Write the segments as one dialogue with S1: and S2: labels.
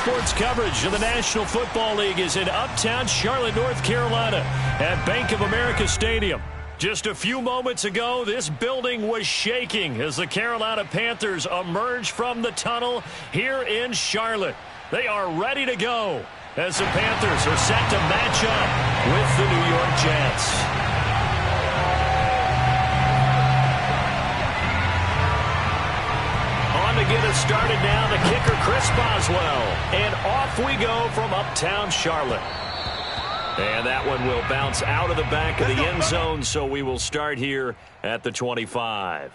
S1: sports coverage of the National Football League is in uptown Charlotte, North Carolina at Bank of America Stadium. Just a few moments ago, this building was shaking as the Carolina Panthers emerge from the tunnel here in Charlotte. They are ready to go as the Panthers are set to match up with the New York Jets. To get us started now, the kicker, Chris Boswell. And off we go from uptown Charlotte. And that one will bounce out of the back of the end zone, so we will start here at the 25.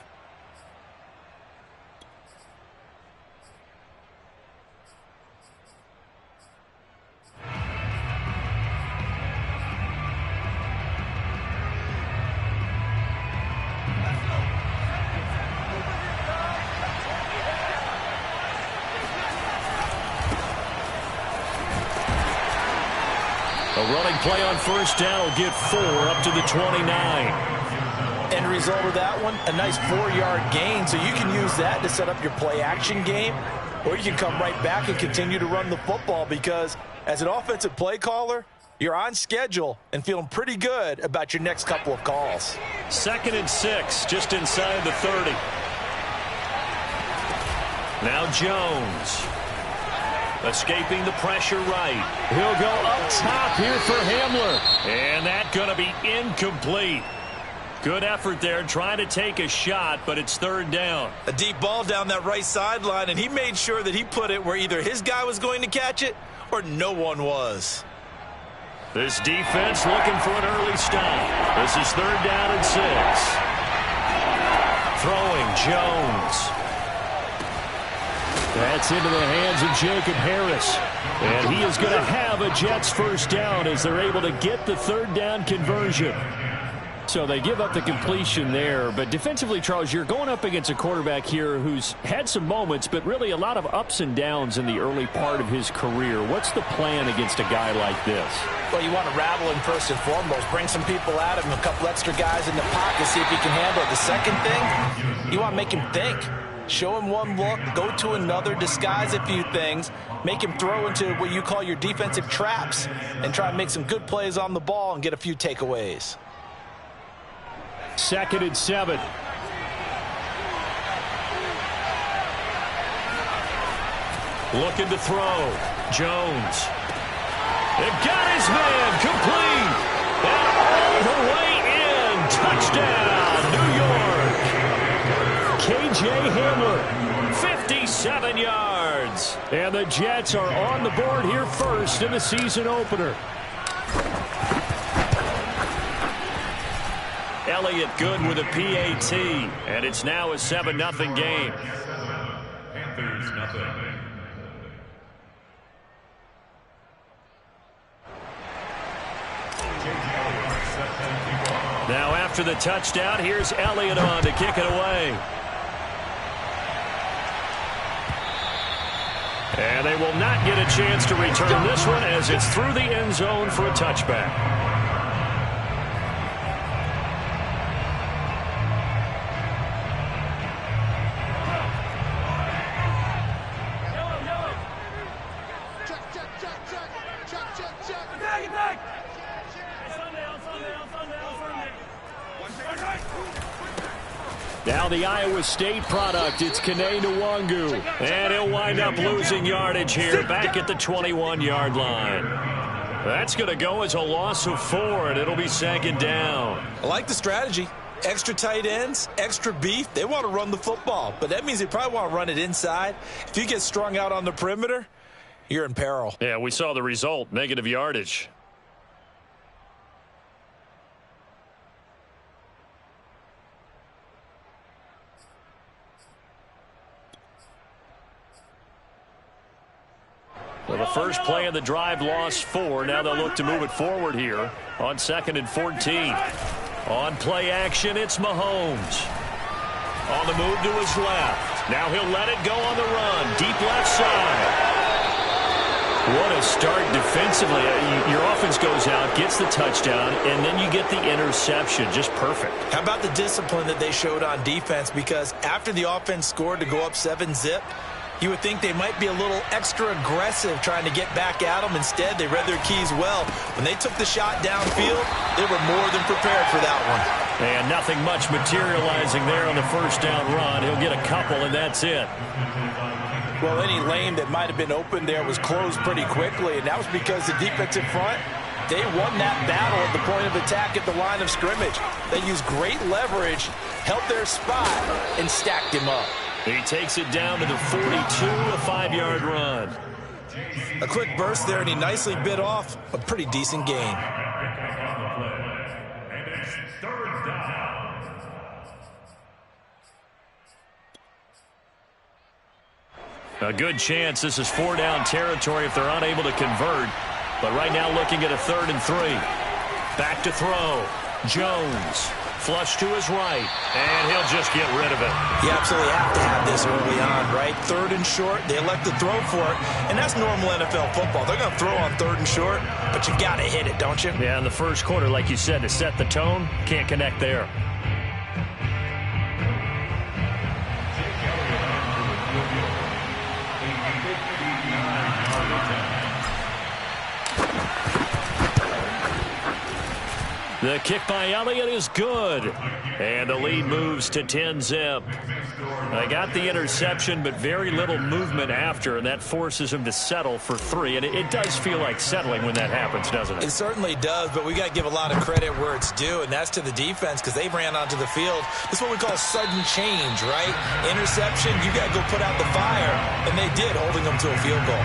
S1: A running play on first down will get 4 up to the 29.
S2: End result of that one, a nice 4-yard gain, so you can use that to set up your play-action game, or you can come right back and continue to run the football because as an offensive play caller, you're on schedule and feeling pretty good about your next couple of calls.
S1: 2nd and 6, just inside the 30. Now Jones. Escaping the pressure right. He'll go up top here for Hamler. And that's going to be incomplete. Good effort there trying to take a shot, but it's 3rd down.
S2: A deep ball down that right sideline, and he made sure that he put it where either his guy was going to catch it or no one was.
S1: This defense looking for an early stop. This is 3rd down and 6. Throwing Jones. That's into the hands of Jacob Harris. And he is going to have a Jets first down as they're able to get the 3rd down conversion. So they give up the completion there. But defensively, Charles, you're going up against a quarterback here who's had some moments, but really a lot of ups and downs in the early part of his career. What's the plan against a guy like this?
S2: Well, you want to rattle him first and foremost. Bring some people at him, a couple extra guys in the pocket, see if he can handle it. The second thing, you want to make him think. Show him one look, go to another, disguise a few things, make him throw into what you call your defensive traps, and try to make some good plays on the ball and get a few takeaways.
S1: 2nd and 7. Looking to throw. Jones. They've got his man complete. And all the way in. Touchdown, New York. K.J. Hamler, 57 yards. And the Jets are on the board here first in the season opener. Elliott good with a PAT. And it's now a 7-0 game.
S3: Panthers nothing.
S1: Now after the touchdown, here's Elliott on to kick it away. And they will not get a chance to return this one as it's through the end zone for a touchback. Now the Iowa State product, it's Kene Nwangu. And he'll wind up losing yardage here back at the 21-yard line. That's going to go as a loss of 4, and it'll be 2nd down.
S2: I like the strategy. Extra tight ends, extra beef. They want to run the football, but that means they probably want to run it inside. If you get strung out on the perimeter, you're in peril.
S1: Yeah, we saw the result, negative yardage. Well, the first play of the drive lost 4. Now they'll look to move it forward here on 2nd and 14. On play action, it's Mahomes. On the move to his left. Now he'll let it go on the run. Deep left side. What a start defensively. Your offense goes out, gets the touchdown, and then you get the interception. Just perfect.
S2: How about the discipline that they showed on defense? Because after the offense scored to go up 7-zip, You would think they might be a little extra aggressive trying to get back at them. Instead, they read their keys well. When they took the shot downfield, they were more than prepared for that one.
S1: And nothing much materializing there on the first down run. He'll get a couple, and that's it.
S2: Well, any lane that might have been open there was closed pretty quickly, and that was because the defensive front, they won that battle at the point of attack at the line of scrimmage. They used great leverage, held their spot, and stacked him up.
S1: He takes it down to the 42, a 5-yard run.
S2: A quick burst there, and he nicely bit off a pretty decent gain.
S3: And it's third down.
S1: A good chance this is 4-down territory if they're unable to convert. But right now looking at a 3rd and 3. Back to throw. Jones. Flush to his right, and he'll just get rid of it.
S2: You absolutely have to have this early on, right? 3rd and short, they elect to throw for it, and that's normal NFL football. They're going to throw on 3rd and short, but you got to hit it, don't you?
S1: Yeah, in the first quarter, like you said, to set the tone, can't connect there. The kick by Elliott is good. And the lead moves to 10-zip. I got the interception, but very little movement after, and that forces him to settle for 3. And it does feel like settling when that happens, doesn't it?
S2: It certainly does, but we got to give a lot of credit where it's due, and that's to the defense because they ran onto the field. This is what we call sudden change, right? Interception, you got to go put out the fire, and they did, holding them to a field goal.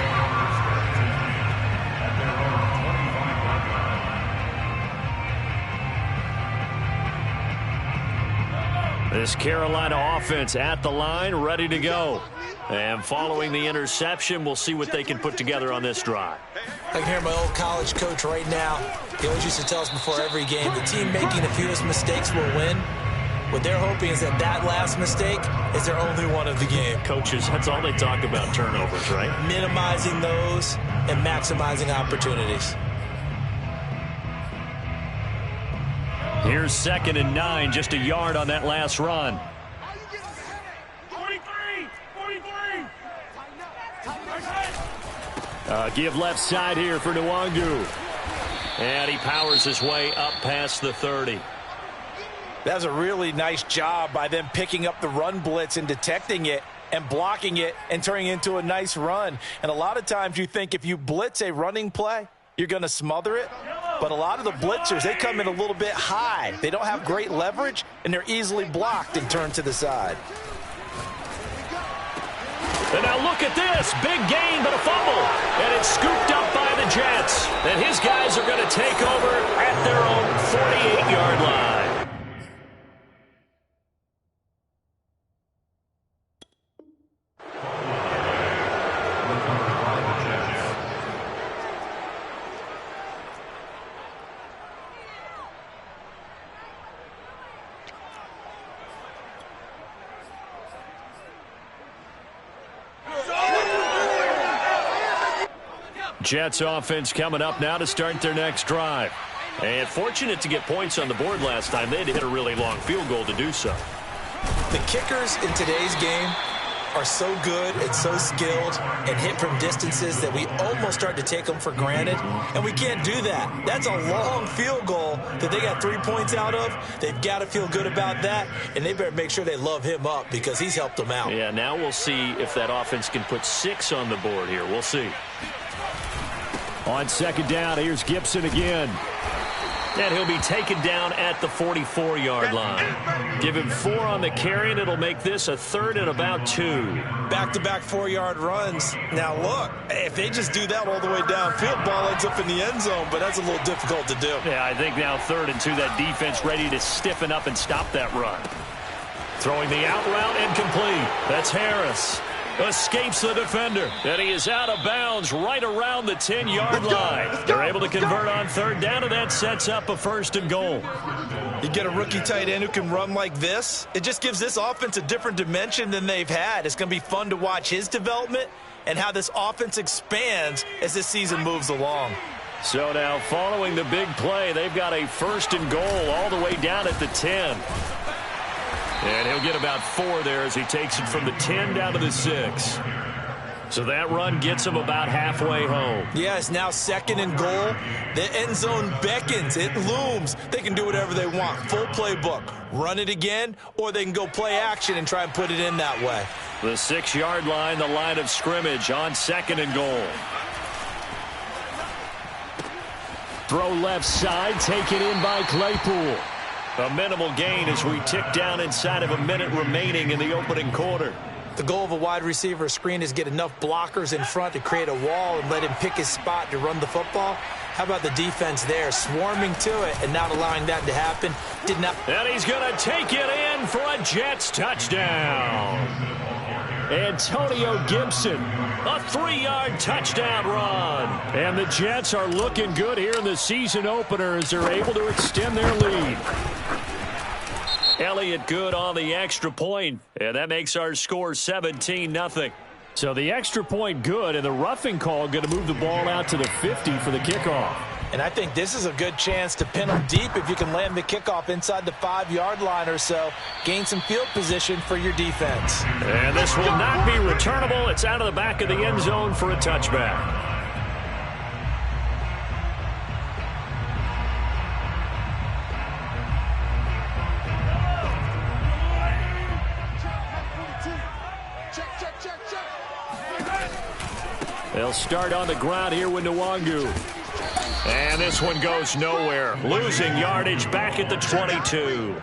S1: This Carolina offense at the line, ready to go. And following the interception, we'll see what they can put together on this drive.
S2: I can hear my old college coach right now. He always used to tell us before every game, the team making the fewest mistakes will win. What they're hoping is that last mistake is their only one of the game.
S1: Coaches, that's all they talk about, turnovers, right?
S2: Minimizing those and maximizing opportunities.
S1: Here's 2nd and 9, just a yard on that last run.
S3: 43!
S1: Give left side here for Nwangu. And he powers his way up past the 30.
S2: That's a really nice job by them picking up the run blitz and detecting it and blocking it and turning it into a nice run. And a lot of times you think if you blitz a running play, you're going to smother it. But a lot of the blitzers, they come in a little bit high. They don't have great leverage, and they're easily blocked and turned to the side.
S1: And now look at this. Big gain, but a fumble. And it's scooped up by the Jets. And his guys are going to take over at their own 48-yard line. Jets offense coming up now to start their next drive. And fortunate to get points on the board last time. They had to hit a really long field goal to do so.
S2: The kickers in today's game are so good and so skilled and hit from distances that we almost start to take them for granted. And we can't do that. That's a long field goal that they got 3 points out of. They've got to feel good about that. And they better make sure they love him up because he's helped them out.
S1: Yeah, now we'll see if that offense can put 6 on the board here. We'll see. On 2nd down, here's Gibson again. And he'll be taken down at the 44-yard line. Give him 4 on the carry, and it'll make this a 3rd and about 2.
S2: Back-to-back 4-yard runs. Now, look, if they just do that all the way downfield, ball ends up in the end zone, but that's a little difficult to do.
S1: Yeah, I think now 3rd and 2, that defense ready to stiffen up and stop that run. Throwing the out route and complete. That's Harris. Escapes the defender, and he is out of bounds right around the 10-yard line. They're able to convert on 3rd down, and that sets up a 1st and goal.
S2: You get a rookie tight end who can run like this, it just gives this offense a different dimension than they've had. It's going to be fun to watch his development and how this offense expands as this season moves along.
S1: So now following the big play, they've got a 1st and goal all the way down at the 10. And he'll get about 4 there as he takes it from the 10 down to the 6. So that run gets him about halfway home.
S2: Yeah, it's now 2nd and goal. The end zone beckons. It looms. They can do whatever they want. Full playbook. Run it again, or they can go play action and try and put it in that way.
S1: The 6-yard line, the line of scrimmage on 2nd and goal. Throw left side, taken in by Claypool. A minimal gain as we tick down inside of a minute remaining in the opening quarter.
S2: The goal of a wide receiver screen is get enough blockers in front to create a wall and let him pick his spot to run the football. How about the defense there, swarming to it and not allowing that to happen? Did not.
S1: And he's going to take it in for a Jets touchdown. Antonio Gibson, a 3-yard touchdown run. And the Jets are looking good here in the season opener as they're able to extend their lead. Elliott good on the extra point, and that makes our score 17-0. So the extra point good, and the roughing call going to move the ball out to the 50 for the kickoff.
S2: And I think this is a good chance to pin them deep if you can land the kickoff inside the 5-yard line or so. Gain some field position for your defense.
S1: And this will not be returnable. It's out of the back of the end zone for a touchback. They'll start on the ground here with Nwangu. And this one goes nowhere. Losing yardage back at the 22.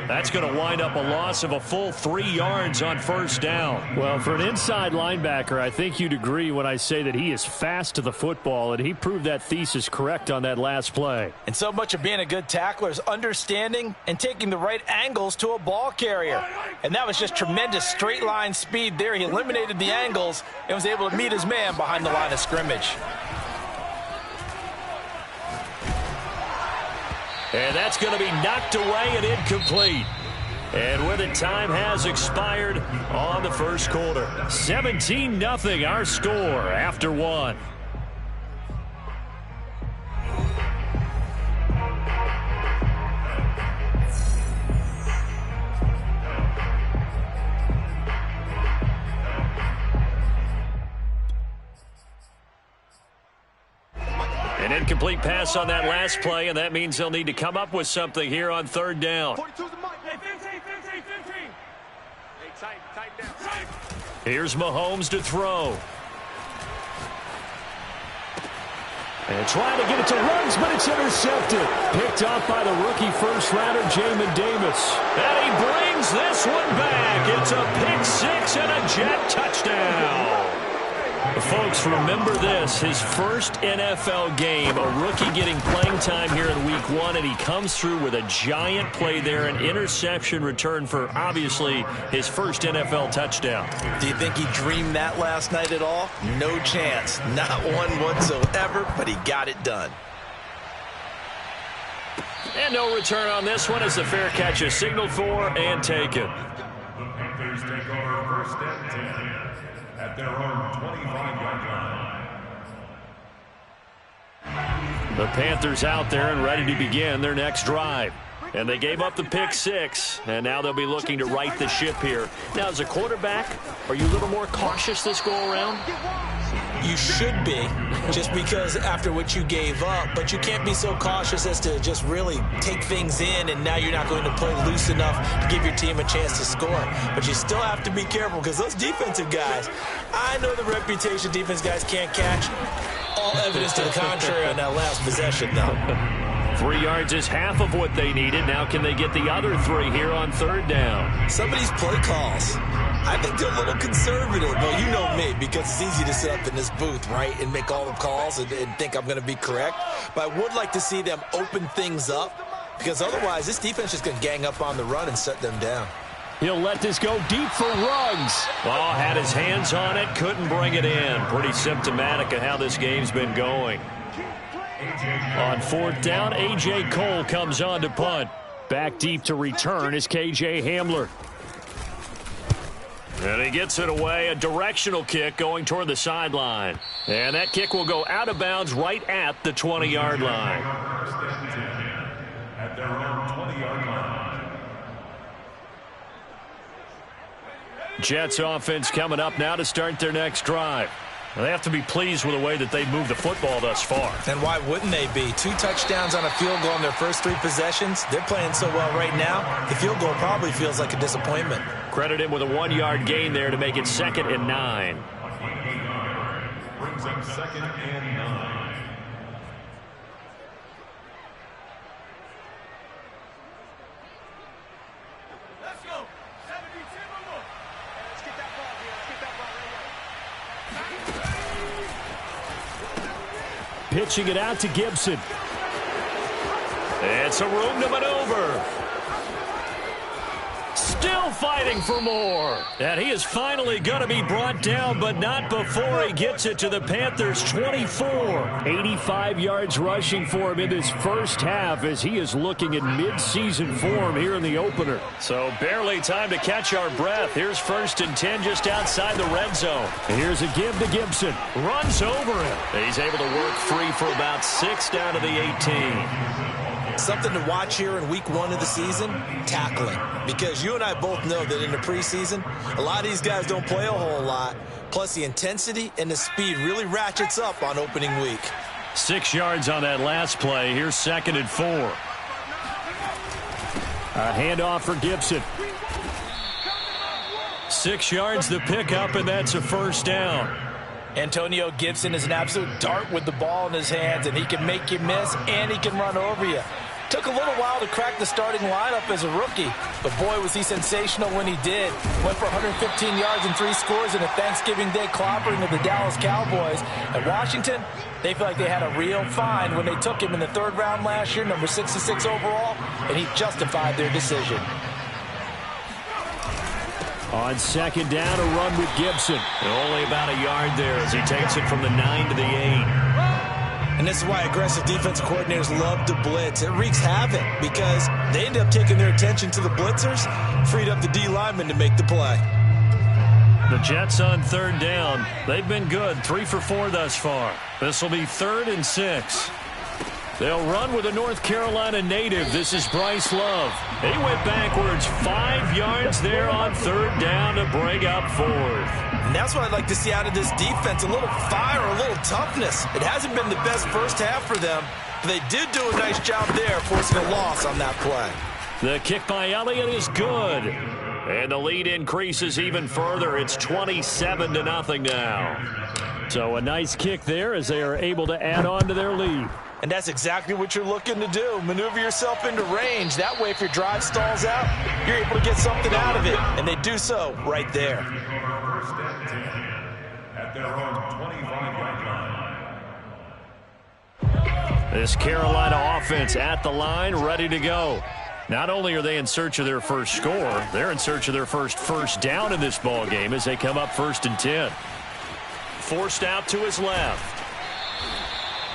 S1: That's going to wind up a loss of a full 3 yards on first down. Well, for an inside linebacker, I think you'd agree when I say that he is fast to the football, and he proved that thesis correct on that last play.
S2: And so much of being a good tackler is understanding and taking the right angles to a ball carrier. And that was just tremendous straight line speed there. He eliminated the angles and was able to meet his man behind the line of scrimmage.
S1: And that's going to be knocked away and incomplete. And with it, time has expired on the first quarter. 17-0 our score after one. An incomplete pass on that last play, and that means they'll need to come up with something here on third down. Here's Mahomes to throw. And trying to get it to Ruggs, but it's intercepted. Picked off by the rookie first-rounder, Jamin Davis. And he brings this one back. It's a pick-6 and a Jet touchdown. Folks, remember this, his first NFL game, a rookie getting playing time here in week 1, and he comes through with a giant play there, an interception return for, obviously, his first NFL touchdown.
S2: Do you think he dreamed that last night at all? No chance. Not one whatsoever, but he got it done.
S1: And no return on this one as the fair catch is signaled for and taken.
S3: The Panthers take over first and 10 at their own 25-yard line.
S1: The Panthers out there and ready to begin their next drive. And they gave up the pick-6, and now they'll be looking to right the ship here. Now, as a quarterback, are you a little more cautious this go-around?
S2: You should be, just because after what you gave up, but you can't be so cautious as to just really take things in, and now you're not going to play loose enough to give your team a chance to score. But you still have to be careful, because those defensive guys, I know the reputation defense guys can't catch. All evidence to the contrary on that last possession, though.
S1: 3 yards is half of what they needed. Now can they get the other 3 here on third down?
S2: Some of these play calls, I think they're a little conservative. Well, you know me, because it's easy to sit up in this booth, right, and make all the calls and think I'm going to be correct. But I would like to see them open things up, because otherwise this defense is going to gang up on the run and shut them down.
S1: He'll let this go deep for Ruggs. Oh, had his hands on it, couldn't bring it in. Pretty symptomatic of how this game's been going. On fourth down, A.J. Cole comes on to punt. Back deep to return is K.J. Hamler. And he gets it away, a directional kick going toward the sideline. And that kick will go out of bounds right at the 20-yard line.
S3: At their own 20-yard line.
S1: Jets offense coming up now to start their next drive. They have to be pleased with the way that they've moved the football thus far.
S2: And why wouldn't they be? 2 touchdowns on a field goal in their first 3 possessions. They're playing so well right now, the field goal probably feels like a disappointment.
S1: Credit him with a 1-yard gain there to make it 2nd and 9.
S3: Brings them 2nd and 9.
S1: Pitching it out to Gibson. It's a room to maneuver. Still fighting for more. And he is finally going to be brought down, but not before he gets it to the Panthers' 24. 85 yards rushing for him in this first half as he is looking in mid-season form here in the opener. So barely time to catch our breath. Here's 1st and 10 just outside the red zone. Here's a give to Gibson. Runs over him. He's able to work free for about 6 down to the 18.
S2: Something to watch here in week 1 of the season, tackling. Because you and I both know that in the preseason, a lot of these guys don't play a whole lot. Plus, the intensity and the speed really ratchets up on opening week.
S1: 6 yards on that last play. Here's 2nd and 4. A handoff for Gibson. 6 yards the pickup, and that's a 1st down.
S2: Antonio Gibson is an absolute dart with the ball in his hands, and he can make you miss, and he can run over you. Took a little while to crack the starting lineup as a rookie, but boy, was he sensational when he did. Went for 115 yards and 3 scores in a Thanksgiving Day clobbering of the Dallas Cowboys. At Washington, they feel like they had a real find when they took him in the 3rd round last year, number 66 overall, and he justified their decision.
S1: On 2nd down, a run with Gibson. Only about a yard there as he takes it from the 9 to the 8.
S2: And this is why aggressive defensive coordinators love to blitz. It wreaks havoc because they end up taking their attention to the blitzers, freed up the D lineman to make the play.
S1: The Jets on 3rd down. They've been good, 3 for 4 thus far. This will be 3rd and 6. They'll run with a North Carolina native. This is Bryce Love. He went backwards 5 yards there on 3rd down to bring up 4th.
S2: And that's what I'd like to see out of this defense, a little fire, a little toughness. It hasn't been the best first half for them, but they did do a nice job there, forcing a loss on that play.
S1: The kick by Elliott is good. And the lead increases even further. It's 27-0 now. So a nice kick there as they are able to add on to their lead.
S2: And that's exactly what you're looking to do. Maneuver yourself into range. That way, if your drive stalls out, you're able to get something out of it. And they do so right there.
S3: 1st and 10 at their own 25-yard line.
S1: This Carolina offense at the line, ready to go. Not only are they in search of their first score, they're in search of their first down in this ball game as they come up 1st and 10. Forced out to his left.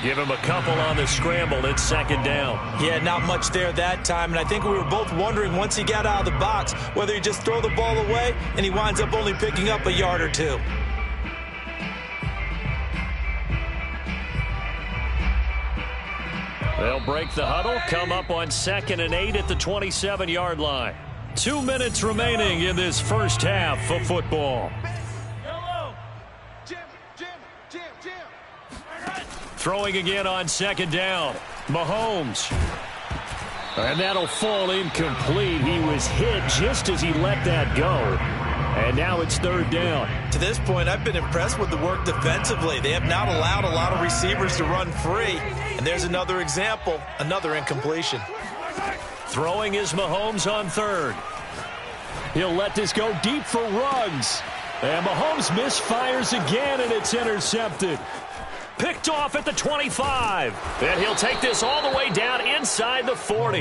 S1: Give him a couple on the scramble. It's 2nd down.
S2: Yeah, not much there that time. And I think we were both wondering once he got out of the box whether he just throw the ball away and he winds up only picking up a yard or 2.
S1: They'll break the huddle, come up on 2nd and 8 at the 27-yard line. 2 minutes remaining in this first half of football. Throwing again on 2nd down. Mahomes. And that'll fall incomplete. He was hit just as he let that go. And now it's 3rd down.
S2: To this point, I've been impressed with the work defensively. They have not allowed a lot of receivers to run free. And there's another example, another incompletion.
S1: Throwing is Mahomes on 3rd. He'll let this go deep for Ruggs. And Mahomes misfires again, and it's intercepted. Picked off at the 25. And he'll take this all the way down inside the 40.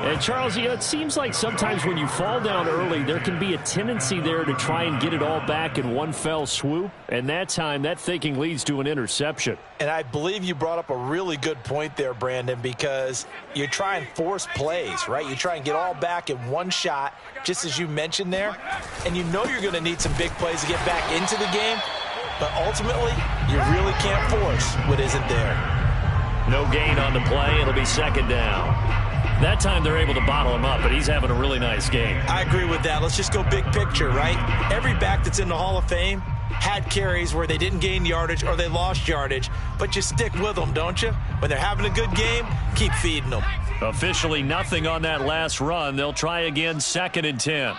S1: And, Charles, it seems like sometimes when you fall down early, there can be a tendency there to try and get it all back in one fell swoop. And that time, that thinking leads to an interception.
S2: And I believe you brought up a really good point there, Brandon, because you try and force plays, right? You try and get all back in one shot, just as you mentioned there. And you know you're going to need some big plays to get back into the game. But ultimately, you really can't force what isn't there.
S1: No gain on the play. It'll be 2nd down. That time they're able to bottle him up, but he's having a really nice game.
S2: I agree with that. Let's just go big picture, right? Every back that's in the Hall of Fame had carries where they didn't gain yardage or they lost yardage, but you stick with them, don't you? When they're having a good game, keep feeding them.
S1: Officially nothing on that last run. They'll try again, 2nd and 10.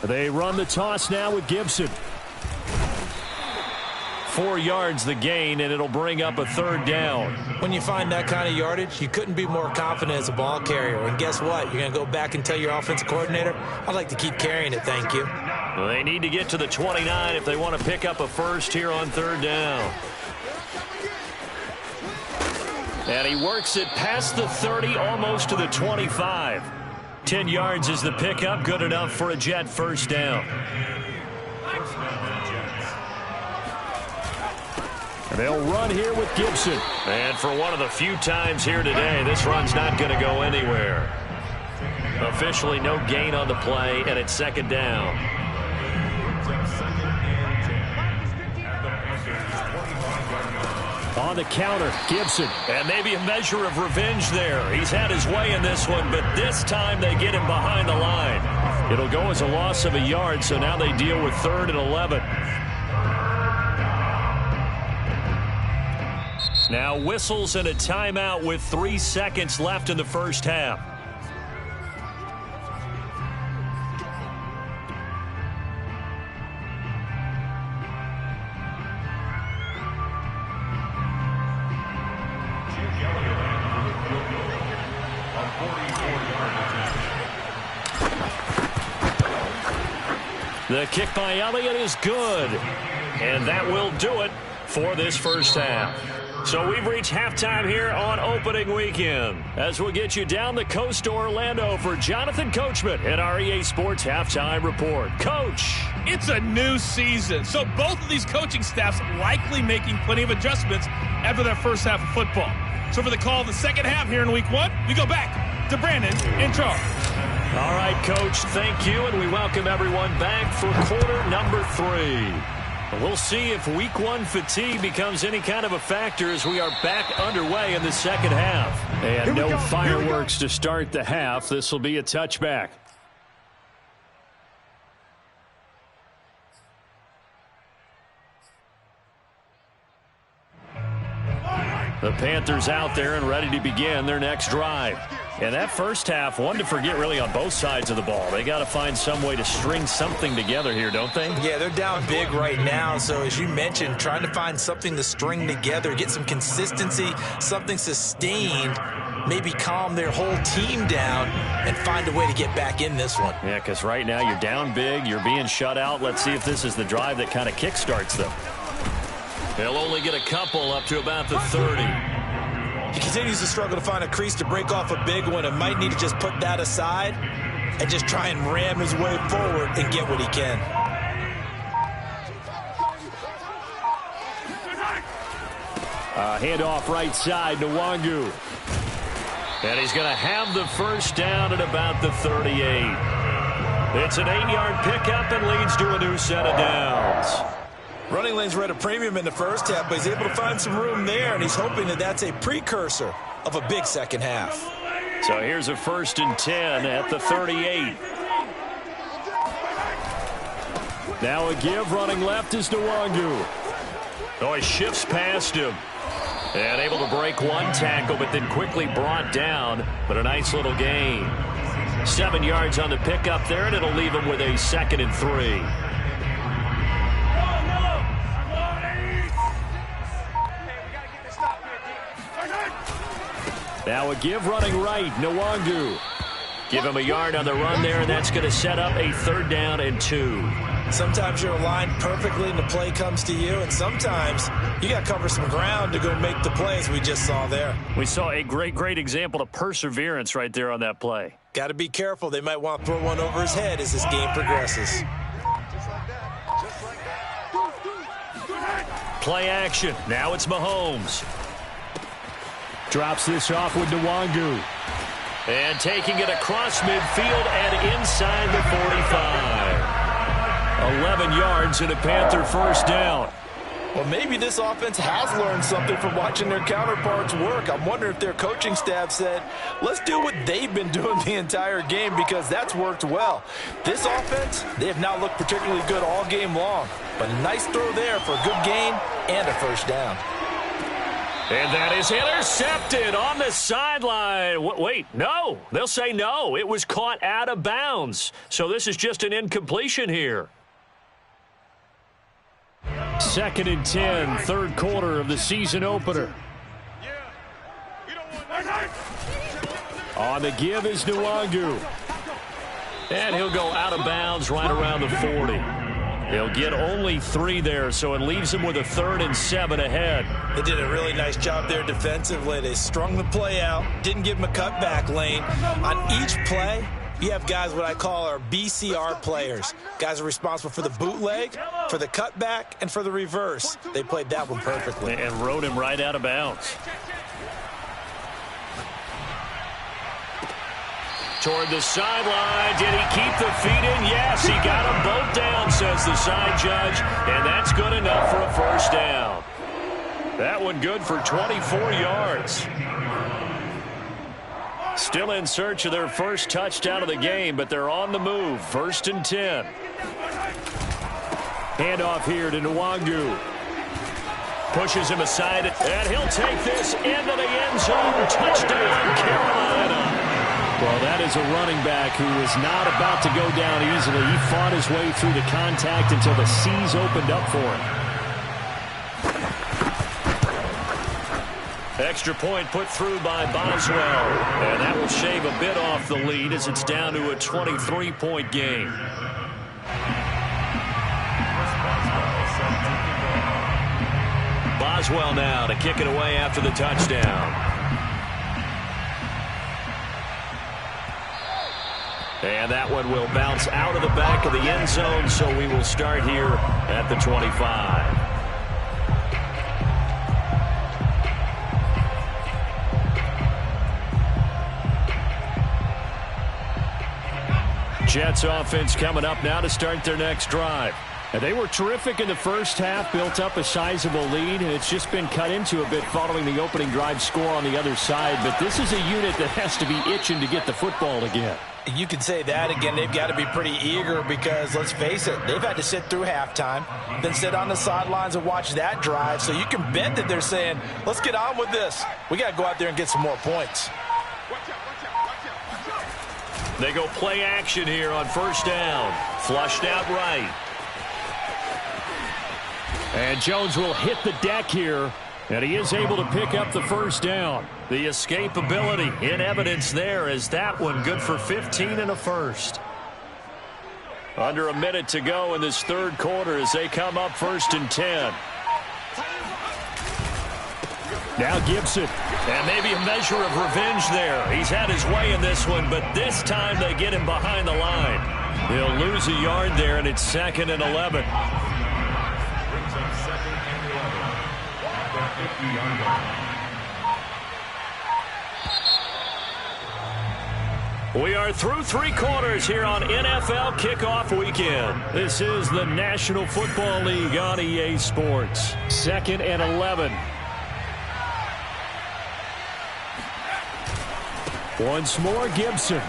S1: They run the toss now with Gibson. 4 yards the gain, and it'll bring up a 3rd down.
S2: When you find that kind of yardage, you couldn't be more confident as a ball carrier. And guess what? You're going to go back and tell your offensive coordinator, I'd like to keep carrying it, thank you.
S1: Well, they need to get to the 29 if they want to pick up a first here on 3rd down. And he works it past the 30, almost to the 25. 10 yards is the pickup, good enough for a Jet first down. They'll run here with Gibson. And for one of the few times here today, this run's not going to go anywhere. Officially no gain on the play, and it's 2nd down. On the counter, Gibson. And maybe a measure of revenge there. He's had his way in this one, but this time they get him behind the line. It'll go as a loss of a yard, so now they deal with 3rd and 11. Now whistles and a timeout with 3 seconds left in the first half. The kick by Elliott is good. And that will do it for this first half. So we've reached halftime here on opening weekend. As we'll get you down the coast to Orlando for Jonathan Coachman at our EA Sports Halftime Report. Coach.
S4: It's a new season, so both of these coaching staffs likely making plenty of adjustments after their first half of football. So for the call of the second half here in week 1, we go back to Brandon in charge.
S1: All right, Coach, thank you, and we welcome everyone back for quarter number 3. We'll see if week 1 fatigue becomes any kind of a factor as we are back underway in the second half. And no fireworks to start the half. This will be a touchback. The Panthers out there and ready to begin their next drive. And that first half, one to forget really on both sides of the ball. They got to find some way to string something together here, don't they?
S2: Yeah, they're down big right now. So as you mentioned, trying to find something to string together, get some consistency, something sustained, maybe calm their whole team down and find a way to get back in this one.
S1: Yeah, because right now you're down big, you're being shut out. Let's see if this is the drive that kind of kickstarts them. They'll only get a couple up to about the 30.
S2: He continues to struggle to find a crease to break off a big one and might need to just put that aside and just try and ram his way forward and get what he can.
S1: Handoff right side to Nwangu. And he's going to have the first down at about the 38. It's an 8-yard pickup and leads to a new set of downs.
S2: Running lanes were at a premium in the first half, but he's able to find some room there, and he's hoping that that's a precursor of a big second half.
S1: So here's a 1st and 10 at the 38. Now a give running left is Nwangu. Oh, he shifts past him. And able to break one tackle, but then quickly brought down. But a nice little gain. 7 yards on the pickup there, and it'll leave him with a 2nd and 3. Now a give running right, Nwangu. Give him a yard on the run there, and that's going to set up a 3rd down and 2.
S2: Sometimes you're aligned perfectly and the play comes to you, and sometimes you got to cover some ground to go make the play, as we just saw there.
S1: We saw a great example of perseverance right there on that play.
S2: Got to be careful. They might want to throw one over his head as this game progresses.
S1: Play action. Now it's Mahomes. Drops this off with Nwangu. And taking it across midfield and inside the 45. 11 yards and a Panther first down.
S2: Well, maybe this offense has learned something from watching their counterparts work. I'm wondering if their coaching staff said, let's do what they've been doing the entire game, because that's worked well. This offense, they have not looked particularly good all game long, but a nice throw there for a good gain and a first down.
S1: And that is intercepted on the sideline. Wait, no. They'll say no. It was caught out of bounds. So this is just an incompletion here. 2nd and 10, third quarter of the season opener. On the give is Nwangu. And he'll go out of bounds right around the 40. He'll get only 3 there, so it leaves him with a 3rd and 7 ahead.
S2: They did a really nice job there defensively. They strung the play out, didn't give him a cutback lane. On each play, you have guys what I call our BCR players. Guys are responsible for the bootleg, for the cutback, and for the reverse. They played that one perfectly.
S1: And rode him right out of bounds. Toward the sideline. Did he keep the feet in? Yes, he got them both down, says the side judge. And that's good enough for a first down. That one good for 24 yards. Still in search of their first touchdown of the game, but they're on the move. 1st and 10. Handoff here to Nwangu. Pushes him aside, and he'll take this into the end zone. Touchdown, Carolina. Well, that is a running back who is not about to go down easily. He fought his way through the contact until the seas opened up for him. Extra point put through by Boswell. And that will shave a bit off the lead as it's down to a 23-point game. Boswell now to kick it away after the touchdown. And that one will bounce out of the back of the end zone, so we will start here at the 25. Jets offense coming up now to start their next drive. And they were terrific in the first half, built up a sizable lead, and it's just been cut into a bit following the opening drive score on the other side. But this is a unit that has to be itching to get the football again.
S2: You could say that again. They've got to be pretty eager because, let's face it, they've had to sit through halftime, then sit on the sidelines and watch that drive. So you can bet that they're saying, let's get on with this. We got to go out there and get some more points.
S1: They go play action here on first down. Flushed out right. And Jones will hit the deck here. And he is able to pick up the first down. The escapability in evidence there as that one good for 15 and a first. Under a minute to go in this third quarter as they come up 1st and 10. Now Gibson. And maybe a measure of revenge there. He's had his way in this one, but this time they get him behind the line. He'll lose a yard there, and it's 2nd and 11. We are through 3 quarters here on NFL Kickoff Weekend. This is the National Football League on EA Sports. 2nd and 11. Once more, Gibson.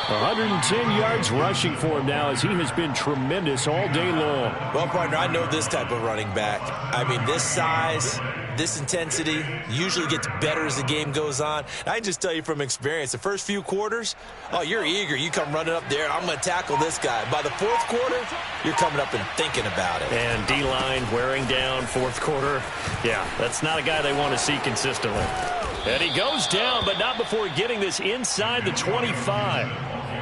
S1: 110 yards rushing for him now as he has been tremendous all day long.
S2: Well, partner, I know this type of running back. I mean, this size, this intensity usually gets better as the game goes on. I can just tell you from experience, the first few quarters, oh, you're eager. You come running up there, I'm going to tackle this guy. By the 4th quarter, you're coming up and thinking about it.
S1: And D-line wearing down 4th quarter. Yeah, that's not a guy they want to see consistently. And he goes down, but not before getting this inside the 25.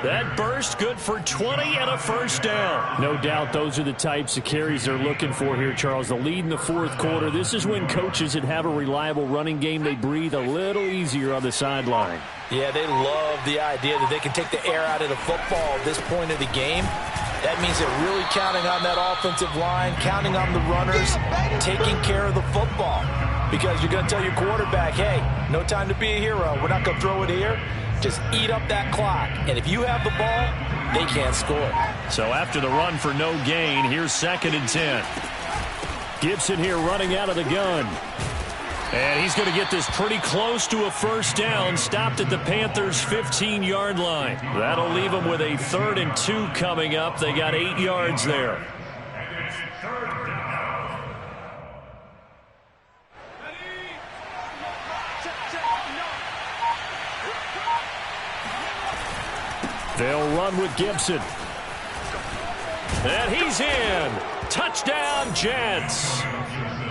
S1: That burst good for 20 and a first down. No doubt those are the types of carries they're looking for here, Charles. The lead in the 4th quarter. This is when coaches that have a reliable running game, they breathe a little easier on the sideline.
S2: Yeah, they love the idea that they can take the air out of the football at this point of the game. That means they're really counting on that offensive line, counting on the runners, taking care of the football. Because you're going to tell your quarterback, hey, no time to be a hero. We're not going to throw it here. Just eat up that clock. And if you have the ball, they can't score.
S1: So after the run for no gain, here's 2nd and 10. Gibson here running out of the gun. And he's going to get this pretty close to a first down, stopped at the Panthers' 15-yard line. That'll leave them with a 3rd and 2 coming up. They got 8 yards there.
S3: And it's 3rd down.
S1: They'll run with Gibson. And he's in. Touchdown, Jets.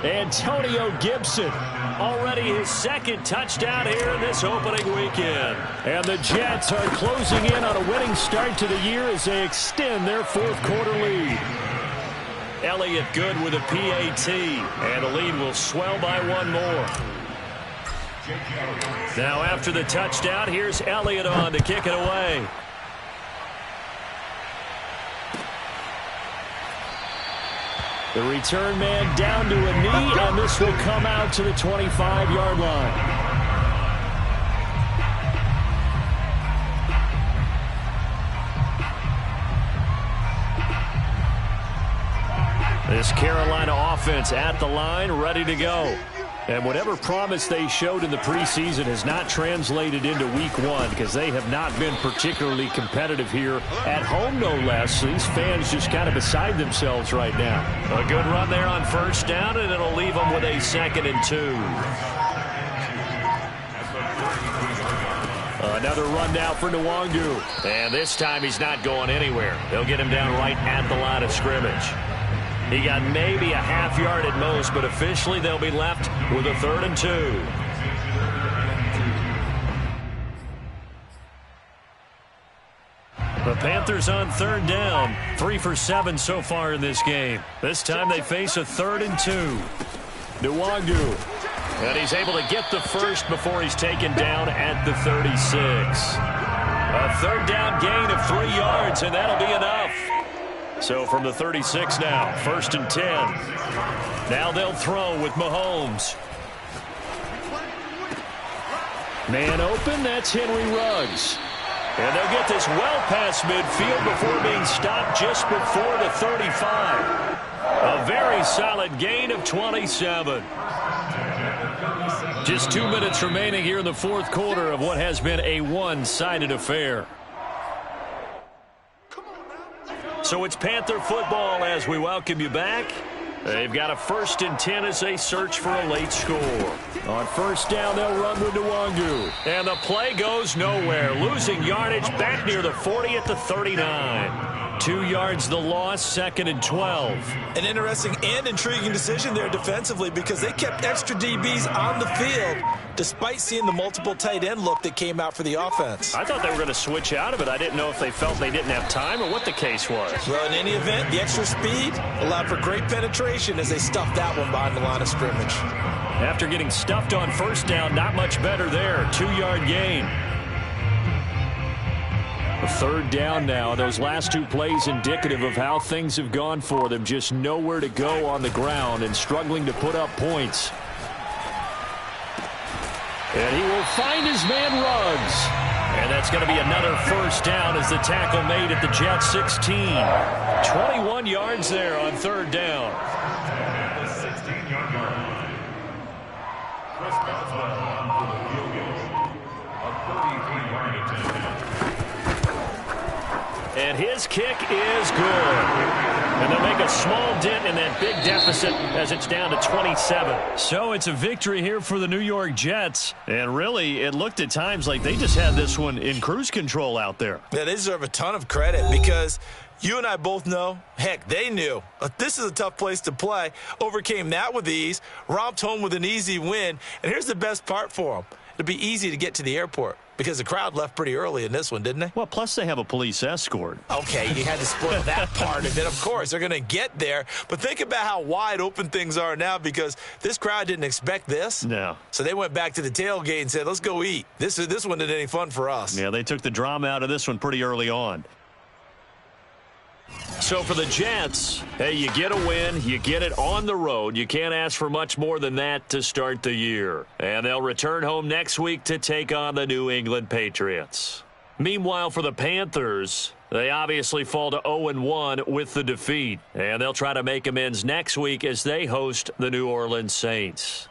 S1: Antonio Gibson, already his 2nd touchdown here in this opening weekend. And the Jets are closing in on a winning start to the year as they extend their 4th quarter lead. Elliott good with a PAT, and the lead will swell by 1 more. Now after the touchdown, here's Elliott on to kick it away. The return man down to a knee, and this will come out to the 25-yard line. This Carolina offense at the line, ready to go. And whatever promise they showed in the preseason has not translated into week 1 because they have not been particularly competitive here at home, no less. These fans just kind of beside themselves right now. A good run there on first down, and it'll leave them with a 2nd and 2. Another run now for Nwangu. And this time he's not going anywhere. They'll get him down right at the line of scrimmage. He got maybe a half yard at most, but officially they'll be left with a 3rd and 2. The Panthers on 3rd down, 3 for 7 so far in this game. This time they face a 3rd and 2. Nwangu. And he's able to get the first before he's taken down at the 36. A 3rd down gain of 3 yards, and that'll be enough. So from the 36 now, 1st and 10. Now they'll throw with Mahomes. Man open, that's Henry Ruggs. And they'll get this well past midfield before being stopped just before the 35. A very solid gain of 27. Just 2 minutes remaining here in the 4th quarter of what has been a one-sided affair. So it's Panther football as we welcome you back. They've got a 1st and 10 as they search for a late score. On first down, they'll run with Nwangu. And the play goes nowhere. Losing yardage back near the 40 at the 39. 2 yards the loss, 2nd and 12.
S2: An interesting and intriguing decision there defensively because they kept extra DBs on the field despite seeing the multiple tight end look that came out for the offense.
S1: I thought they were going to switch out of it. I didn't know if they felt they didn't have time or what the case was.
S2: Well, in any event, the extra speed allowed for great penetration as they stuffed that one behind the line of scrimmage.
S1: After getting stuffed on first down, not much better there. 2-yard gain. A 3rd down now. Those last 2 plays indicative of how things have gone for them. Just nowhere to go on the ground and struggling to put up points. And he will find his man Ruggs. And that's going to be another first down as the tackle made at the Jets 16. 21 yards there on 3rd down.
S3: The 16-yard line. Chris Boswell on for the field goal. A 33-yard attempt.
S1: And his kick is good. And they'll make a small dent in that big deficit as it's down to 27. So it's a victory here for the New York Jets. And really, it looked at times like they just had this one in cruise control out there.
S2: Yeah, they deserve a ton of credit because you and I both know, heck, they knew. This is a tough place to play. Overcame that with ease, romped home with an easy win. And here's the best part for them. It'll be easy to get to the airport. Because the crowd left pretty early in this one, didn't they?
S1: Well, plus they have a police escort.
S2: Okay, you had to spoil that part of it. Of course, they're going to get there. But think about how wide open things are now because this crowd didn't expect this.
S1: No.
S2: So they went back to the tailgate and said, let's go eat. This one isn't any fun for us.
S1: Yeah, they took the drama out of this one pretty early on. So for the Jets, hey, you get a win, you get it on the road. You can't ask for much more than that to start the year. And they'll return home next week to take on the New England Patriots. Meanwhile, for the Panthers, They obviously fall to 0-1 with the defeat, and they'll try to make amends next week as they host the New Orleans Saints.